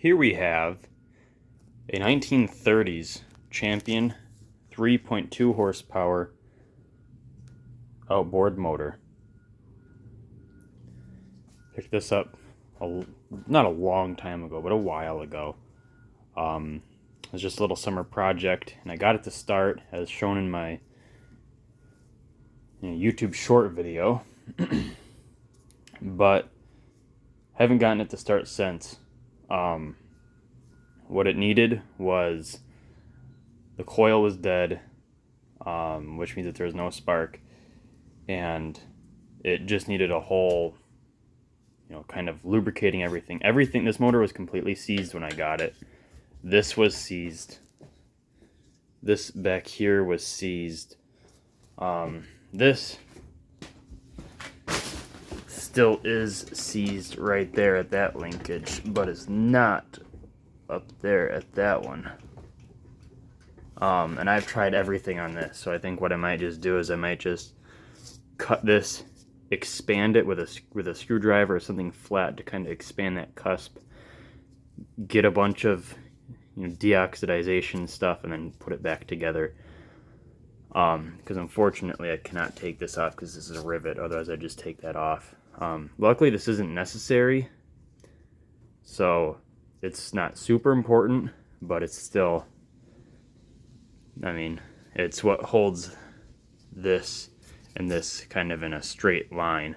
Here we have a 1930s Champion 3.2 horsepower outboard motor. Picked this up not a long time ago, but a while ago. It was just a little summer project, and I got it to start as shown in my YouTube short video, but haven't gotten it to start since. What it needed was the coil was dead, which means that there was no spark, and it just needed a whole, kind of lubricating everything. This motor was completely seized when I got it. This was seized. This back here was seized. This still is seized right there at that linkage, but it's not up there at that one. And I've tried everything on this, so I think what I might just do is I might just cut this, expand it with a screwdriver or something flat to kind of expand that cusp, get a bunch of deoxidization stuff, and then put it back together. Because unfortunately I cannot take this off because this is a rivet, otherwise I'd just take that off. Luckily this isn't necessary, so it's not super important, but it's still, it's what holds this and this kind of in a straight line.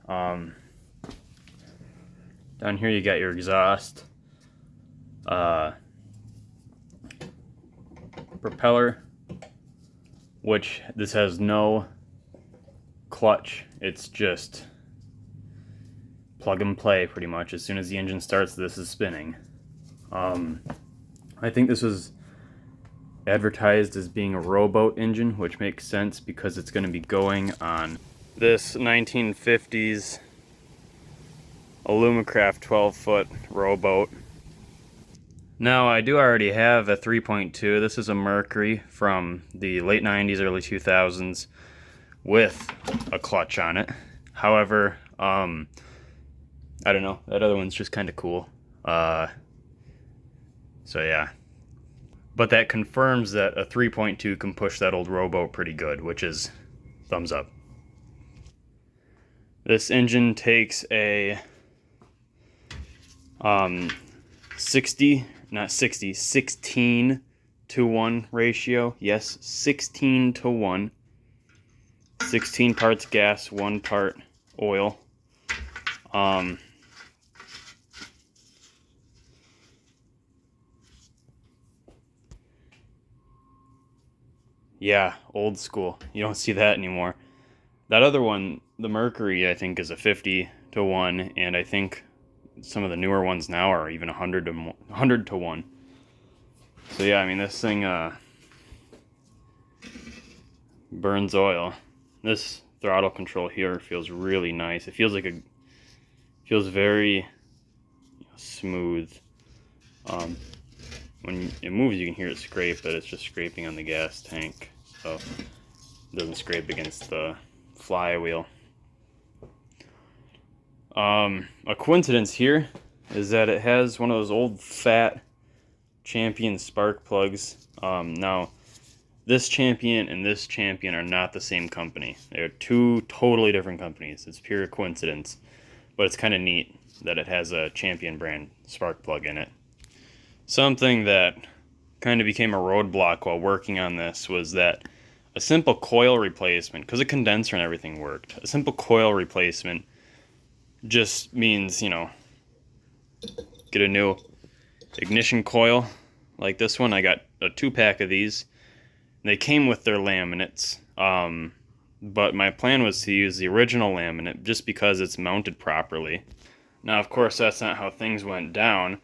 Down here you got your exhaust, propeller, which this has no clutch. It's just plug and play pretty much. As soon as the engine starts, this is spinning. I think this was advertised as being a rowboat engine, which makes sense because it's going to be going on this 1950s Alumacraft 12-foot rowboat. Now, I do already have a 3.2. This is a Mercury from the late 90s, early 2000s with a clutch on it. However, I don't know, that other one's just kind of cool. So yeah. But that confirms that a 3.2 can push that old rowboat pretty good, which is thumbs up. This engine takes a 16 to 1 ratio. Yes, 16 to 1. 16 parts gas, 1 part oil. Yeah, old school. You don't see that anymore. That other one, the Mercury, I think is a 50 to 1, and I think some of the newer ones now are even 100 to 1. So yeah, this thing burns oil. This throttle control here feels really nice. It feels feels very smooth. When it moves, you can hear it scrape, but it's just scraping on the gas tank, so it doesn't scrape against the flywheel. A coincidence here is that it has one of those old fat Champion spark plugs. Now, this Champion and this Champion are not the same company. They're two totally different companies. It's pure coincidence, but it's kind of neat that it has a Champion brand spark plug in it. Something that kind of became a roadblock while working on this was that a simple coil replacement, because the condenser and everything worked, a simple coil replacement just means, get a new ignition coil like this one. I got a 2-pack of these. They came with their laminates, but my plan was to use the original laminate just because it's mounted properly. Now, of course, that's not how things went down.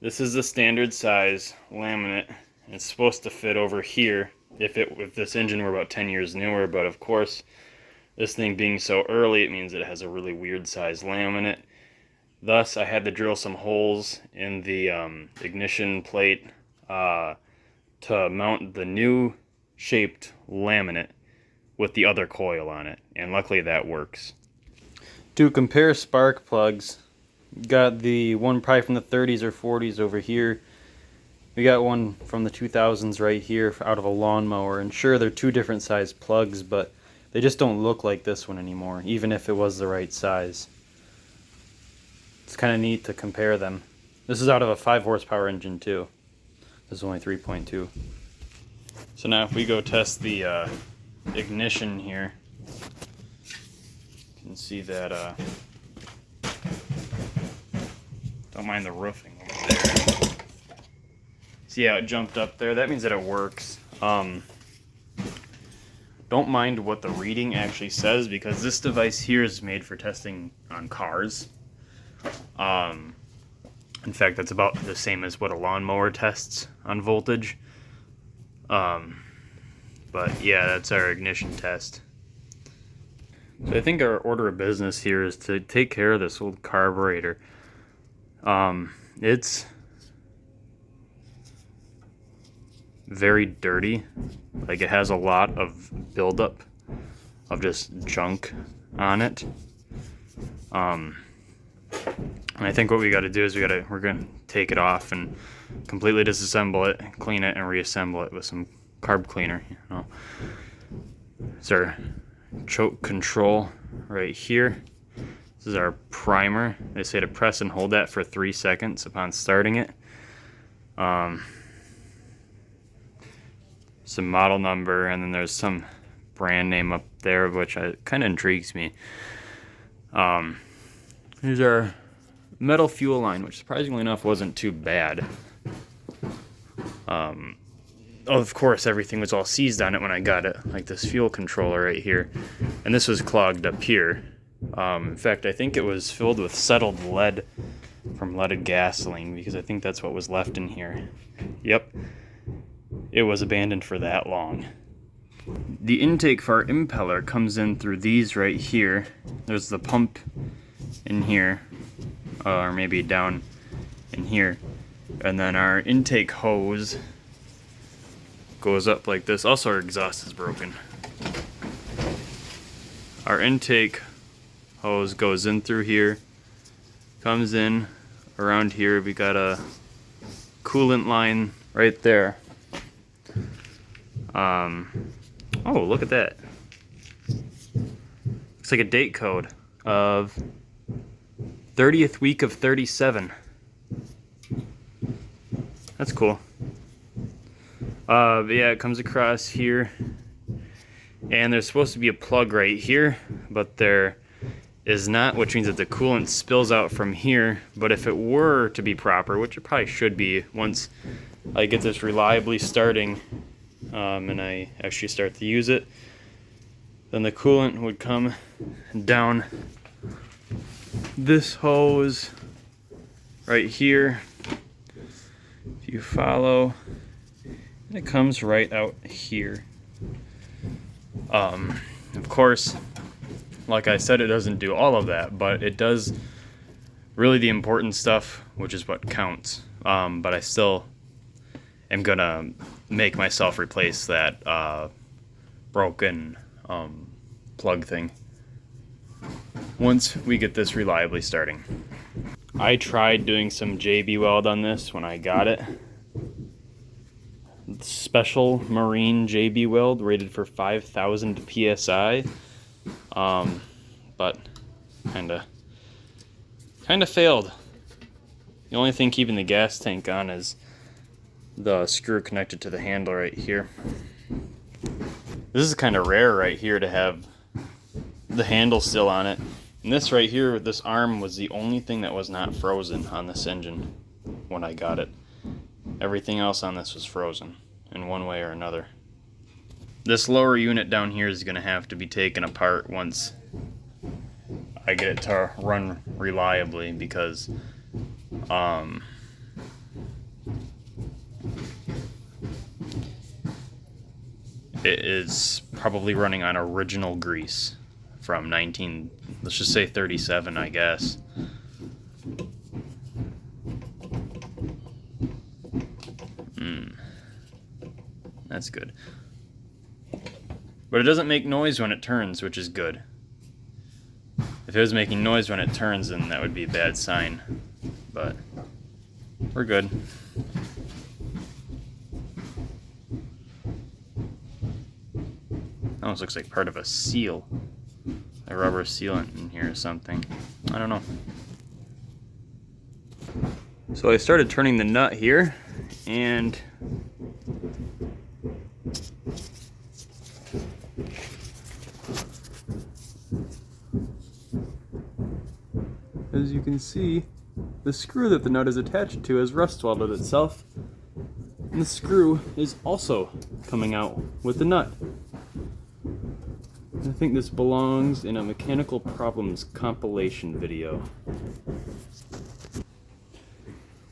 This is the standard size laminate. It's supposed to fit over here if this engine were about 10 years newer, but of course, this thing being so early, it means it has a really weird size laminate. Thus, I had to drill some holes in the ignition plate to mount the new shaped laminate with the other coil on it, and luckily that works. To compare spark plugs, Got the one probably from the 30s or 40s over here. We got one from the 2000s right here out of a lawnmower. And sure, they're two different size plugs, but they just don't look like this one anymore, even if it was the right size. It's kind of neat to compare them. This is out of a 5 horsepower engine too. This is only 3.2. So now if we go test the ignition here, you can see that, don't mind the roofing over there. See how it jumped up there? That means that it works. Don't mind what the reading actually says, because this device here is made for testing on cars. In fact, that's about the same as what a lawnmower tests on voltage. But yeah, that's our ignition test. So I think our order of business here is to take care of this old carburetor. It's very dirty. Like, it has a lot of buildup of just junk on it. And I think what we got to do is we're gonna take it off and completely disassemble it, clean it, and reassemble it with some carb cleaner. You know, it's our choke control right here. This is our primer. They say to press and hold that for 3 seconds upon starting it. Some model number, and then there's some brand name up there, which kind of intrigues me. Here's our metal fuel line, which surprisingly enough wasn't too bad. Of course, everything was all seized on it when I got it, like this fuel controller right here. And this was clogged up here. In fact, I think it was filled with settled lead from leaded gasoline, because I think that's what was left in here. Yep, it was abandoned for that long. The intake for our impeller comes in through these right here. There's the pump in here, or maybe down in here. And then our intake hose goes up like this. Also, our exhaust is broken. Our intake hose goes in through here, comes in around here. We got a coolant line right there. Oh, look at that. Looks like a date code of 30th week of 37. That's cool. But yeah, it comes across here, and there's supposed to be a plug right here, but there is not, which means that the coolant spills out from here. But if it were to be proper, which it probably should be once I get this reliably starting, and I actually start to use it, then the coolant would come down this hose right here. If you follow, and it comes right out here. Of course, like I said, it doesn't do all of that, but it does really the important stuff, which is what counts. But I still am gonna make myself replace that broken plug thing once we get this reliably starting. I tried doing some JB weld on this when I got it. Special Marine JB weld rated for 5,000 PSI. But kinda failed. The only thing keeping the gas tank on is the screw connected to the handle right here. This is kind of rare right here to have the handle still on it. And this right here, this arm, was the only thing that was not frozen on this engine when I got it. Everything else on this was frozen in one way or another. This lower unit down here is going to have to be taken apart once I get it to run reliably, because it is probably running on original grease from let's just say 37, I guess. That's good. But it doesn't make noise when it turns, which is good. If it was making noise when it turns, then that would be a bad sign. But we're good. Almost looks like part of a seal. A rubber sealant in here or something. I don't know. So I started turning the nut here, and as you can see, the screw that the nut is attached to has rust welded itself, and the screw is also coming out with the nut. I think this belongs in a mechanical problems compilation video.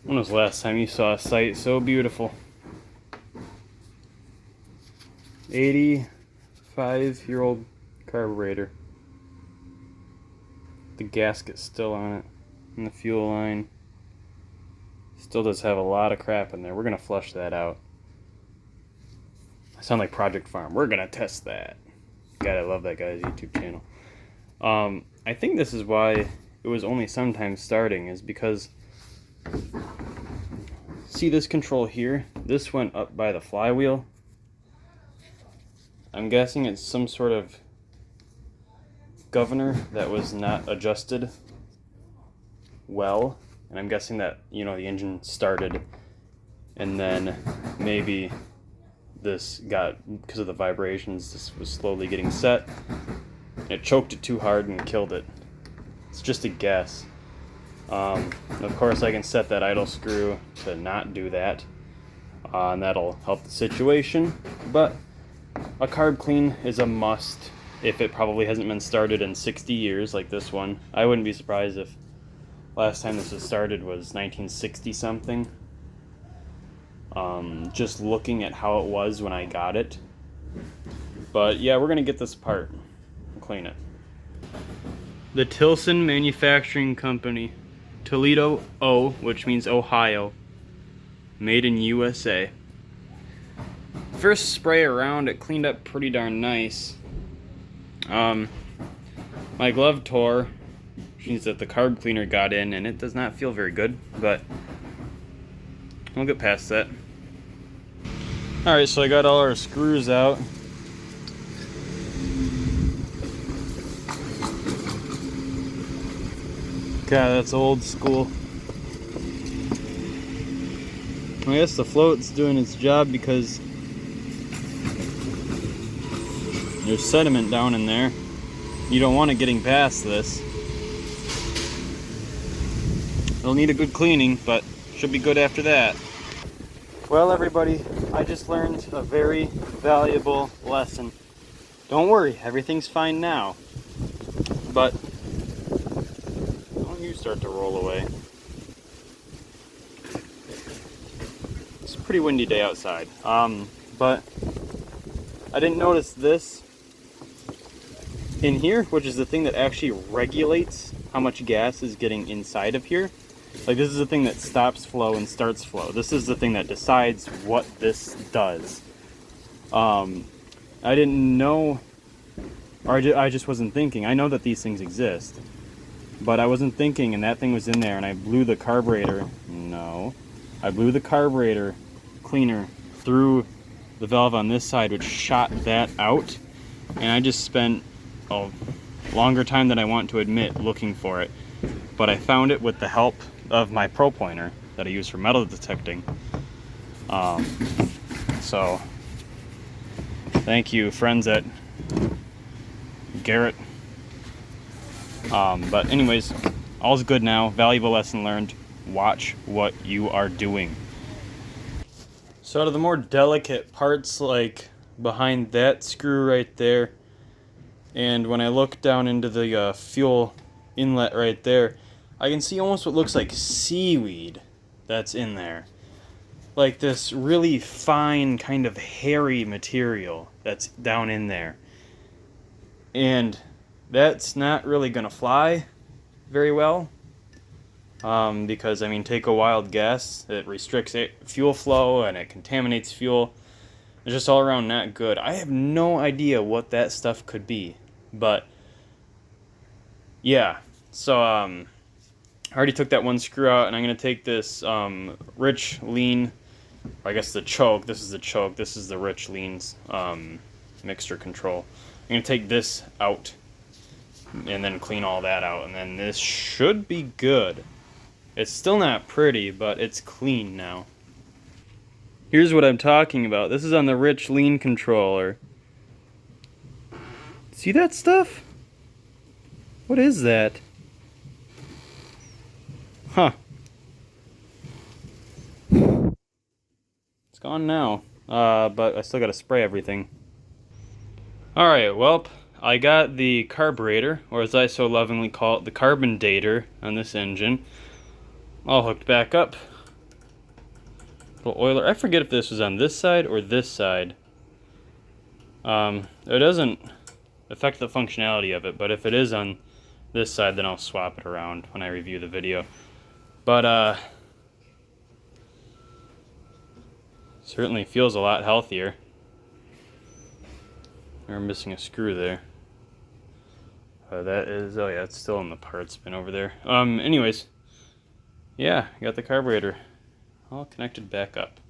When was the last time you saw a sight so beautiful? 85-year-old carburetor. The gasket's still on it, and the fuel line. Still does have a lot of crap in there. We're gonna flush that out. I sound like Project Farm. We're gonna test that. God, I love that guy's YouTube channel. I think this is why it was only sometimes starting, is because see this control here? This went up by the flywheel. I'm guessing it's some sort of governor that was not adjusted well, and I'm guessing that, you know, the engine started and then maybe this got, because of the vibrations, this was slowly getting set. It choked it too hard and killed it. It's just a guess. Of course, I can set that idle screw to not do that, and that'll help the situation. But a carb clean is a must if it probably hasn't been started in 60 years like this one. I wouldn't be surprised if last time this was started was 1960 something. Just looking at how it was when I got it. But yeah, we're gonna get this apart and clean it. The Tilson Manufacturing Company, Toledo, O, which means Ohio, made in USA. First spray around, it cleaned up pretty darn nice. My glove tore, which means that the carb cleaner got in, and it does not feel very good, but we'll get past that. Alright, so I got all our screws out. God, that's old school. I guess the float's doing its job because there's sediment down in there. You don't want it getting past this. It'll need a good cleaning, but should be good after that. Well, everybody, I just learned a very valuable lesson. Don't worry, everything's fine now. But don't you start to roll away. It's a pretty windy day outside. But I didn't notice this in here, which is the thing that actually regulates how much gas is getting inside of here. Like, this is the thing that stops flow and starts flow. This is the thing that decides what this does. I didn't know, or I just wasn't thinking. I know that these things exist, but I wasn't thinking, and that thing was in there, and I blew the carburetor. No. I blew the carburetor cleaner through the valve on this side, which shot that out, and I just spent a longer time than I want to admit looking for it. But I found it with the help of my pro pointer that I use for metal detecting. So thank you, friends at Garrett. But anyways, all's good now. Valuable lesson learned. Watch what you are doing. So out of the more delicate parts, like behind that screw right there, and when I look down into the fuel inlet right there, I can see almost what looks like seaweed that's in there. Like this really fine kind of hairy material that's down in there. And that's not really going to fly very well. Because, I mean, take a wild guess. It restricts fuel flow and it contaminates fuel. It's just all around not good. I have no idea what that stuff could be. But Yeah, so I already took that one screw out, and I'm going to take this rich lean, I guess the choke. This is the choke. This is the rich leans mixture control. I'm going to take this out and then clean all that out, and then this should be good. It's still not pretty, but it's clean now. Here's what I'm talking about. This is on the rich lean controller. See that stuff? What is that? Huh. It's gone now. But I still gotta spray everything. Alright, well, I got the carburetor, or as I so lovingly call it, the carbon dater on this engine, all hooked back up. Little oiler. I forget if this was on this side or this side. It doesn't affect the functionality of it, but if it is on this side, then I'll swap it around when I review the video. But certainly feels a lot healthier. We're missing a screw there. That is, oh yeah, it's still in the parts bin over there. Anyways, yeah, got the carburetor all connected back up.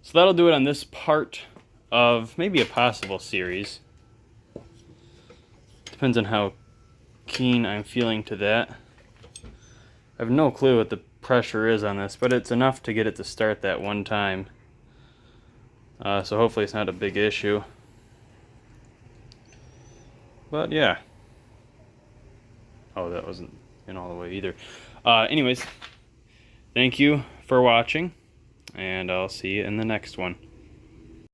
So that'll do it on this part of maybe a possible series. Depends on how keen I'm feeling to that. I have no clue what the pressure is on this, but it's enough to get it to start that one time. So hopefully it's not a big issue. But yeah. Oh, that wasn't in all the way either. Anyways, thank you for watching, and I'll see you in the next one.